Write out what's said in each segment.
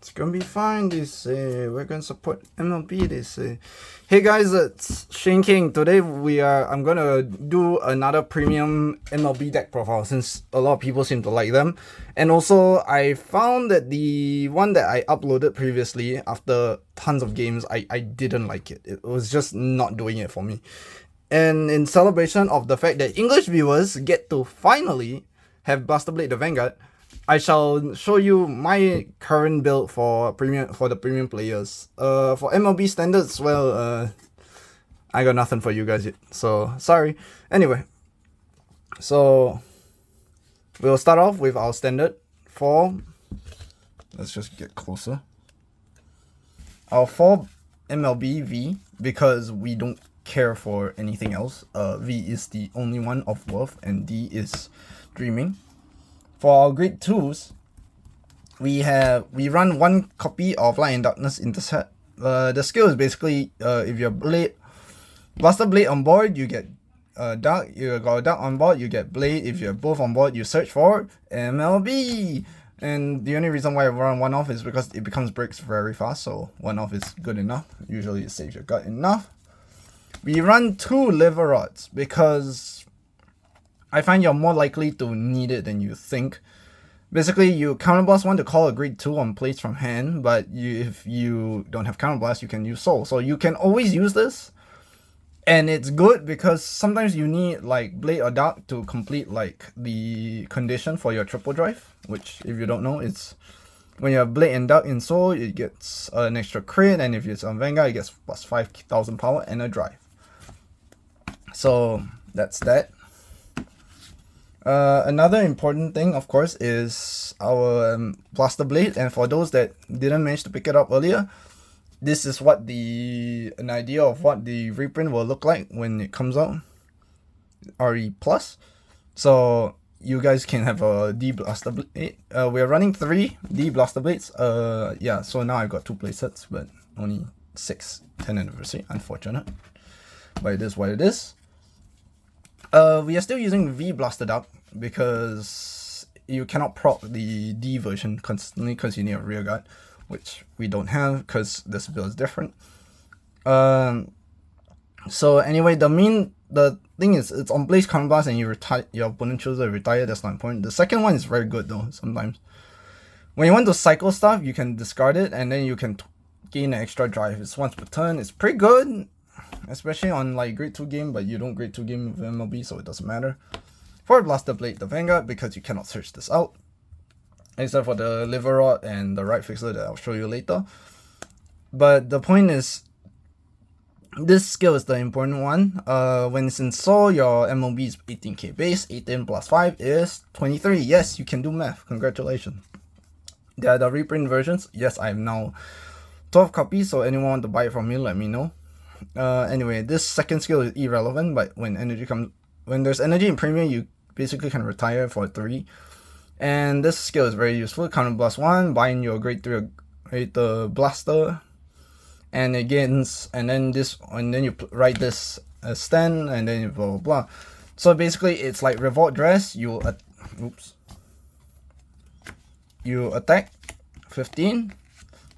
It's gonna be fine, they say. We're gonna support MLB, they say. Hey guys, it's Shane King. Today I'm gonna do another premium MLB deck profile since a lot of people seem to like them. And also, I found that the one that I uploaded previously after tons of games, I didn't like it. It was just not doing it for me. And in celebration of the fact that English viewers get to finally have Blaster Blade the Vanguard, I shall show you my current build for the premium players. For MLB standards, well, I got nothing for you guys yet, so sorry. Anyway, so we'll start off with our standard for. Let's just get closer. Our 4 MLB V, because we don't care for anything else. V is the only one of worth, and D is dreaming. For our grade 2s, we run 1 copy of Light and Darkness Intercept. The skill is basically if you're Blaster Blade on board, you get Dark. You got Dark on board, you get Blade. If you're both on board, you search for MLB. And the only reason why I run 1 off is because it becomes breaks very fast, so 1 off is good enough. Usually it saves your gut enough. We run 2 Liver Rods because I find you're more likely to need it than you think. Basically, you counterblast want to call a grade 2 on plays from hand, but if you don't have counterblast, you can use soul. So you can always use this, and it's good because sometimes you need like Blade or Dark to complete like the condition for your triple drive, which if you don't know, it's when you have Blade and Dark in soul, it gets an extra crit, and if it's on Vanguard, it gets plus 5,000 power and a drive. So that's that. Another important thing, of course, is our Blaster Blade, and for those that didn't manage to pick it up earlier, this is what an idea of what the reprint will look like when it comes out. RE+. So you guys can have a D Blaster Blade. We're running 3 D Blaster Blades. Yeah, so now I've got 2 playsets, but only 6 10th anniversary. Unfortunate, but it is what it is. We are still using V Blaster Dark because you cannot proc the D version constantly because you need a rear guard, which we don't have because this build is different. So anyway, the thing is, it's on Blaze Counterblast and you retire, your opponent chooses to retire. That's not important. The second one is very good though. Sometimes when you want to cycle stuff, you can discard it and then you can gain an extra drive. It's once per turn. It's pretty good, especially on like grade 2 game, but you don't grade 2 game with MLB, so it doesn't matter. For Blaster Blade the Vanguard, because you cannot search this out, except for the Liver Rod and the right fixer that I'll show you later. But the point is, this skill is the important one. When it's in soul, your MLB is 18k base. 18 plus 5 is 23. Yes, you can do math. Congratulations. There are the reprint versions. Yes, I have now 12 copies, so anyone want to buy it from me, let me know. Anyway, this second skill is irrelevant, but when there's energy in premium, you basically can retire for 3. And this skill is very useful. Counterblast 1, bind your grade 3 blaster, and against, and then you write this as stand, and then blah blah blah. So basically, it's like Revolt Dress. You attack 15.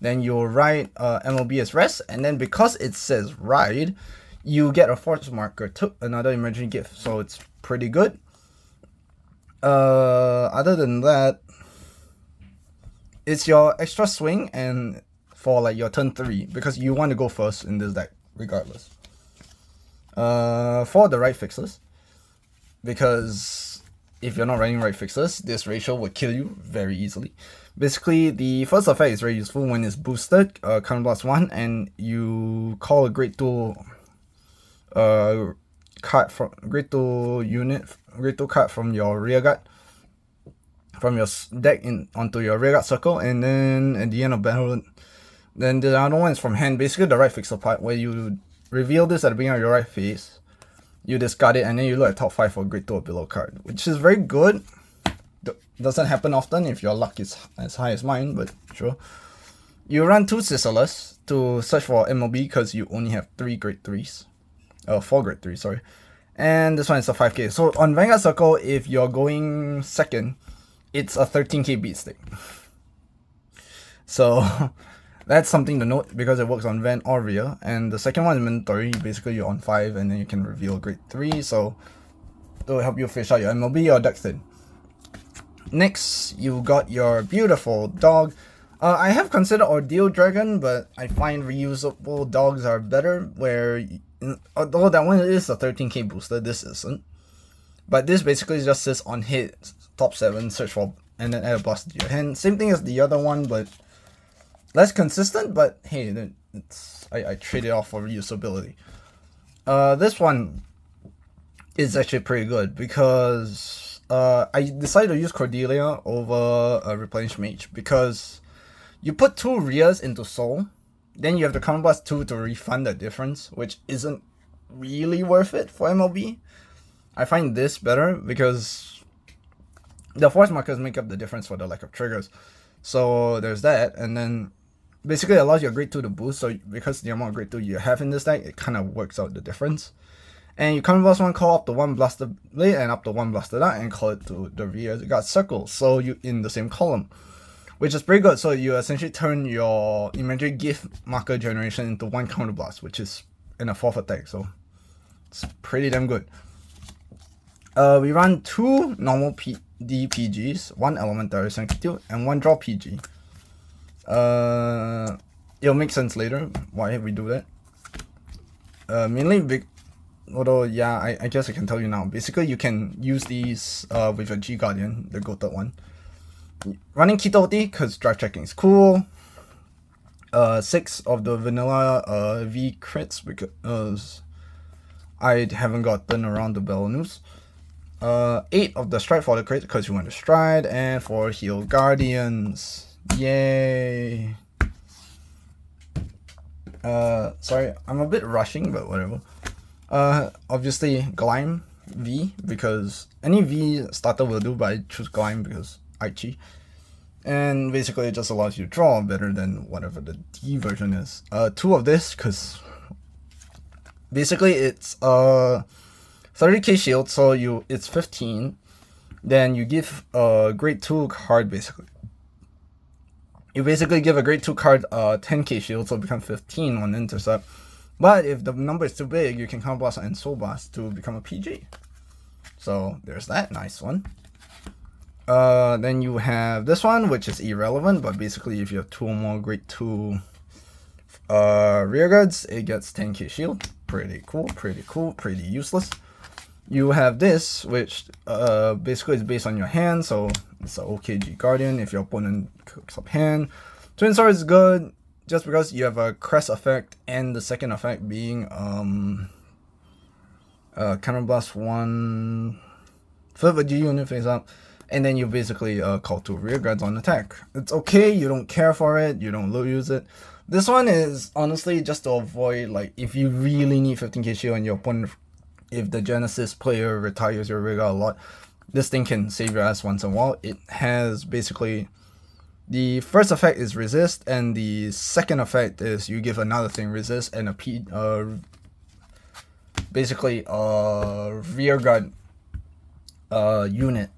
Then you'll ride MLB as rest, and then because it says ride, you get a force marker to another emergency gift, so it's pretty good. Other than that, it's your extra swing and for like your turn 3, because you want to go first in this deck regardless. For the right fixers, because if you're not running right fixers, this ratio will kill you very easily. Basically, the first effect is very useful when it's boosted, Counterblast 1, and you call a grade 2 card from grade 2 card from your rear guard, from your deck onto your rear guard circle, and then at the end of battle, then the other one is from hand. Basically, the right fixer part, where you reveal this at the beginning of your right phase, you discard it, and then you look at top 5 for grade 2 or below card, which is very good. Doesn't happen often if your luck is as high as mine, but sure. You run 2 Sizzlers to search for MLB because you only have 3 grade 3s. 4 grade 3s, sorry. And this one is a 5k. So on Vanguard Circle, if you're going second, it's a 13k beat stick. So that's something to note because it works on Van or rear. And the second one is inventory. Basically, you're on 5 and then you can reveal grade 3. So it will help you fish out your MLB or deck thin. Next, you got your beautiful dog. I have considered Ordeal Dragon, but I find reusable dogs are better. Although that one is a 13k booster, this isn't. But this basically just says on hit, top 7, search for, and then add a blast to your hand. Same thing as the other one, but less consistent. But hey, I trade it off for reusability. This one is actually pretty good because I decided to use Cordelia over a Replenish Mage because you put 2 Rias into Soul, then you have to counterblast 2 to refund the difference, which isn't really worth it for MLB. I find this better because the force markers make up the difference for the lack of triggers. So there's that, and then basically allows your grade 2 to boost, so because the amount of grade 2 you have in this deck, it kind of works out the difference. And you counterblast 1, call up to 1 Blaster Blade and up to 1 Blaster Dart and call it to the rear guard circle, so you in the same column, which is pretty good. So you essentially turn your imaginary gift marker generation into 1 counterblast, which is in a 4th attack, so it's pretty damn good. We run 2 normal DPGs, 1 Elementary Sanctitude, and 1 Draw PG. It'll make sense later why we do that. Mainly although yeah, I guess I can tell you now. Basically, you can use these with a G Guardian, the goated one. Running Kitoti because drive checking is cool. 6 of the vanilla V crits because I haven't gotten around the Bell News. 8 of the stride for the crit because you want to stride, and 4 heal guardians. Yay! Sorry, I'm a bit rushing, but whatever. Obviously Glime V because any V starter will do, but I choose Glime because Aichi. And basically it just allows you to draw better than whatever the D version is. 2 of this because basically it's 30k shield, so it's 15. Then you give a grade 2 card basically. You basically give a grade 2 card 10k shield, so it becomes 15 on intercept. But if the number is too big, you can counterblast and soul blast to become a PG. So there's that nice one. Then you have this one, which is irrelevant, but basically if you have 2 or more grade 2 rear guards, it gets 10k shield. Pretty cool, pretty useless. You have this, which basically is based on your hand, so it's an OKG Guardian if your opponent cooks up hand. Twin Sword is good just because you have a crest effect, and the second effect being counterblast 1, flip a G unit face up, and then you basically call 2 rear guards on attack. It's okay, you don't care for it, you don't use it. This one is honestly just to avoid, like, if you really need 15k shield and your opponent, if the Genesis player retires your rear guard a lot, this thing can save your ass once in a while. It has basically, the first effect is resist, and the second effect is you give another thing resist and basically a rear guard unit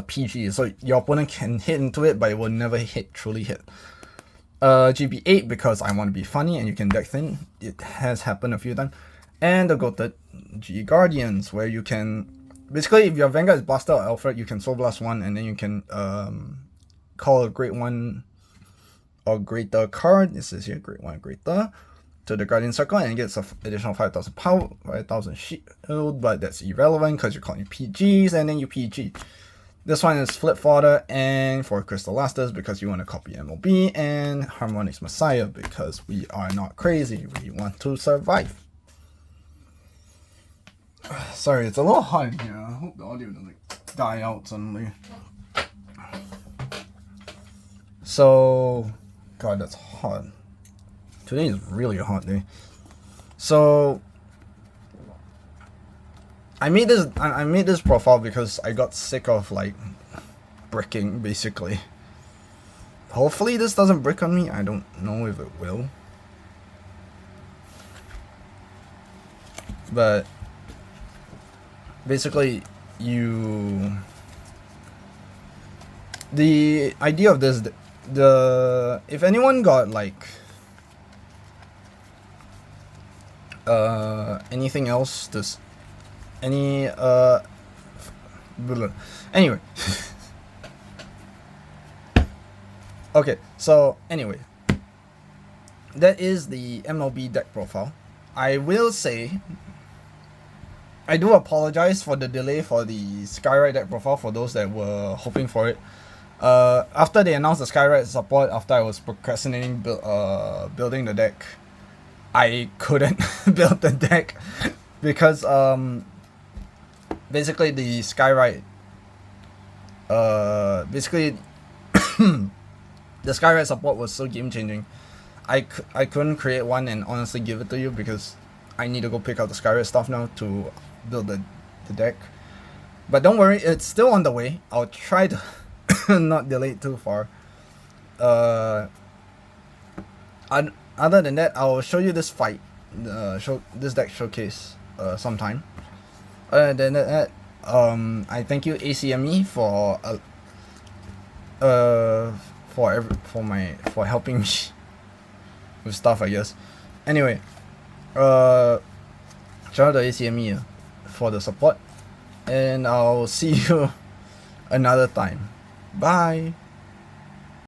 PG, so your opponent can hit into it, but it will never truly hit. GB8 because I want to be funny and you can deck thin. It has happened a few times. And the goated G Guardians, where you can basically, if your Vanguard is Blaster or Alfred, you can Soul Blast 1 and then you can call a Grade 1 or greater card. This is here, Grade 1 greater, to the Guardian Circle, and it gets an additional 5,000 power, 5,000 shield, but that's irrelevant because you're calling PGs and then you PG. This one is Flip Fodder and for Crystal Lasters because you want to copy MLB, and Harmonics Messiah because we are not crazy, we want to survive. Sorry, it's a little hot in here. I hope the audio doesn't die out suddenly. So, God, that's hot. Today is really a hot day. So, I made this profile because I got sick of like bricking basically. Hopefully this doesn't brick on me. I don't know if it will. But basically the idea of this if anyone got like anything else, anyway. Okay, so anyway, that is the MLB deck profile. I will say, I do apologize for the delay for the Skyride deck profile for those that were hoping for it. After they announced the Skyride support, after I was procrastinating building the deck, I couldn't build the deck because basically the Skyride basically the Skyride support was so game changing. I couldn't create one and honestly give it to you because I need to go pick up the Skyride stuff now to build the deck. But don't worry, it's still on the way. I'll try to not delay it too far. Other than that, I'll show you this fight, this deck showcase sometime. Other than that, I thank you ACME for helping me with stuff, I guess. Anyway, shout out to ACME for the support, and I'll see you another time. Bye.